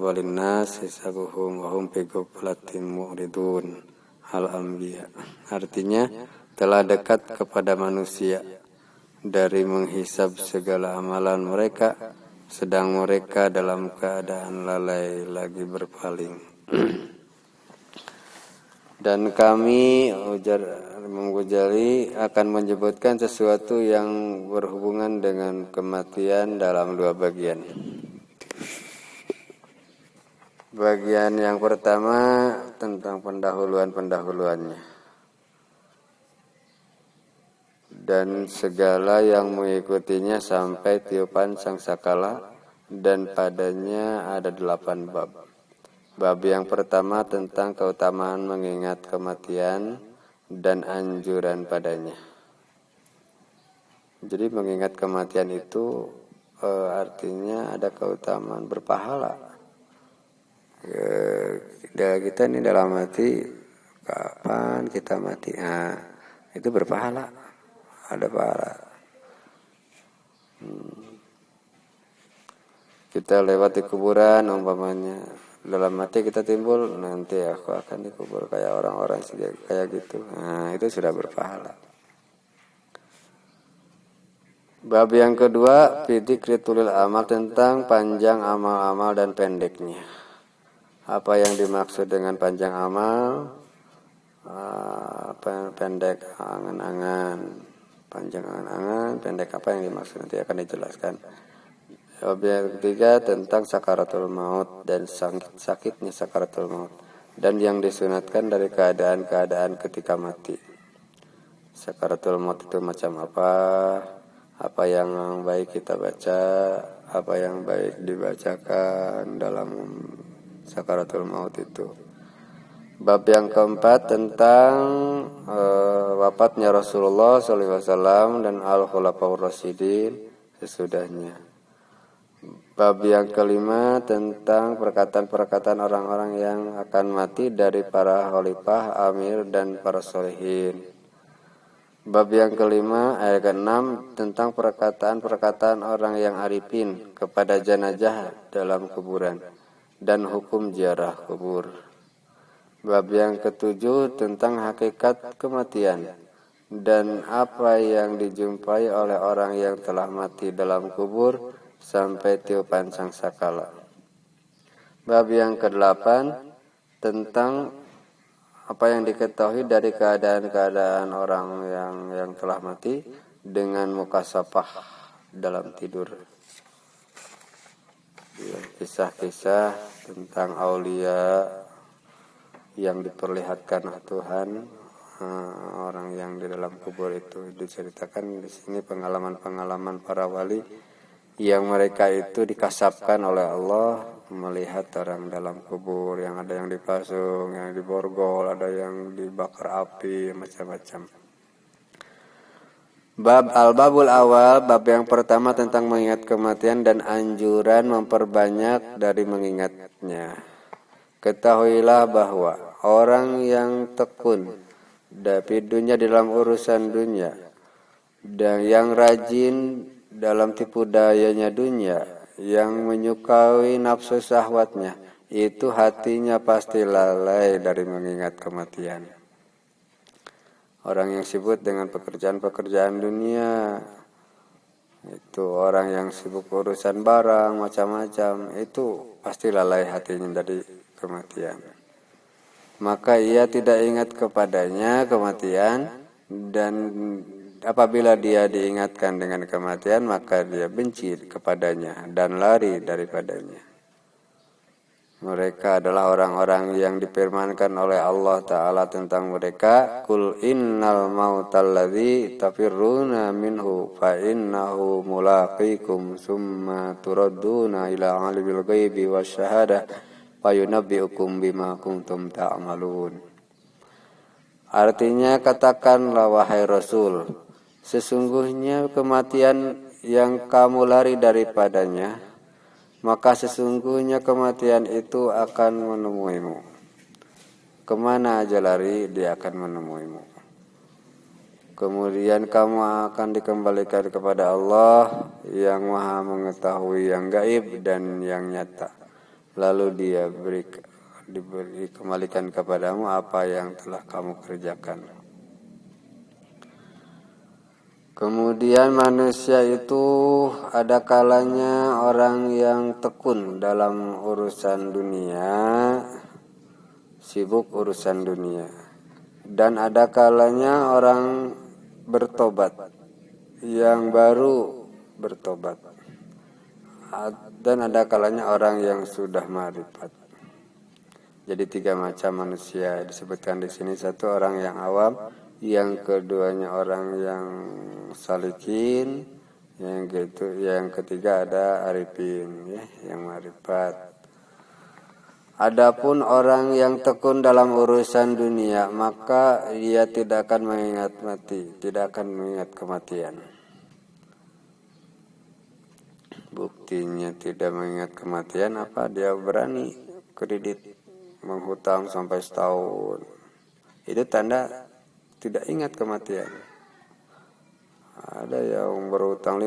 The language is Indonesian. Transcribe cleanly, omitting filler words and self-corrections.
aqbalin nas hisabuhum wa hum fi ghaflatin mu'ridun. Al-Anbiya. Artinya telah dekat kepada manusia dari menghisab segala amalan mereka, sedang mereka dalam keadaan lalai lagi berpaling. Dan kami, ujar Imam Ghazali, akan menyebutkan sesuatu yang berhubungan dengan kematian dalam dua bagian. Bagian yang pertama tentang pendahuluan-pendahuluannya dan segala yang mengikutinya sampai tiupan sangkakala, dan padanya ada 8 bab. Bab yang pertama tentang keutamaan mengingat kematian dan anjuran padanya. Jadi mengingat kematian itu artinya ada keutamaan, berpahala. Kita ini dalam hati kapan kita mati, itu berpahala, ada pahala. Kita lewat di kuburan umpamanya, dalam hati kita timbul, nanti aku akan dikubur kayak orang-orang kayak gitu. Itu sudah berpahala. Bab yang kedua, fidzikri tulil amal, tentang panjang amal-amal dan pendeknya. Apa yang dimaksud dengan panjang amal, pendek angan-angan, panjang angan-angan, pendek apa yang dimaksud nanti akan dijelaskan. Objek ketiga tentang sakaratul maut dan sakitnya sakaratul maut, dan yang disunatkan dari keadaan-keadaan ketika mati. Sakaratul maut itu macam apa yang baik kita baca, apa yang baik dibacakan dalam sakaratul maut itu. Bab yang keempat tentang wafatnya Rasulullah SAW dan al-khulafaur rasyidin sesudahnya. Bab yang kelima tentang perkataan-perkataan orang-orang yang akan mati dari para khalifah, amir, dan para sholihin. Bab yang kelima, ayat ke-6 tentang perkataan-perkataan orang yang arifin kepada jenazah dalam kuburan dan hukum ziarah kubur. Bab yang ke-7 tentang hakikat kematian dan apa yang dijumpai oleh orang yang telah mati dalam kubur sampai tiupan sangkakala. Bab yang ke-8 tentang apa yang diketahui dari keadaan-keadaan orang yang telah mati dengan mukasafah dalam tidur. Kisah-kisah tentang aulia yang diperlihatkan Tuhan, orang yang di dalam kubur itu diceritakan di sini, pengalaman-pengalaman para wali yang mereka itu dikasapkan oleh Allah melihat orang dalam kubur, yang ada yang dipasung, yang diborgol, ada yang dibakar api, macam-macam. Bab al-babul awal, bab yang pertama tentang mengingat kematian dan anjuran memperbanyak dari mengingatnya. Ketahuilah bahwa orang yang tekun di dunia dalam urusan dunia dan yang rajin dalam tipu dayanya dunia, yang menyukai nafsu syahwatnya, itu hatinya pasti lalai dari mengingat kematian. Orang yang sibuk dengan pekerjaan-pekerjaan dunia, itu orang yang sibuk urusan barang macam-macam, itu pasti lalai hatinya dari kematian. Maka ia tidak ingat kepadanya kematian, dan apabila dia diingatkan dengan kematian, maka dia benci kepadanya dan lari daripadanya. Mereka adalah orang-orang yang difirmankan oleh Allah Ta'ala tentang mereka, Qul innal mautalladzi tafirruna minhu fa innahu mulaqikum summa turadduna ila alimil ghaibi wasyahadah fa yunabbi'ukum bima kuntum ta'malun. Artinya, katakanlah wahai Rasul, sesungguhnya kematian yang kamu lari daripadanya, maka sesungguhnya kematian itu akan menemuimu. Kemana aja lari, dia akan menemuimu. Kemudian kamu akan dikembalikan kepada Allah yang maha mengetahui yang gaib dan yang nyata. lalu dia diberi kembalikan kepadamu apa yang telah kamu kerjakan. Kemudian manusia itu ada kalanya orang yang tekun dalam urusan dunia, sibuk urusan dunia. Dan ada kalanya orang bertobat, yang baru bertobat. Dan ada kalanya orang yang sudah ma'rifat. Jadi 3 macam manusia disebutkan di sini. Satu orang yang awam, yang keduanya orang yang salikin, yang ketiga ada arifin, ya, yang ma'rifat. Adapun orang yang tekun dalam urusan dunia, maka ia tidak akan mengingat mati, tidak akan mengingat kematian. Buktinya tidak mengingat kematian apa? Dia berani kredit menghutang sampai setahun. Itu tanda tidak ingat kematian. Ada yang berhutang 5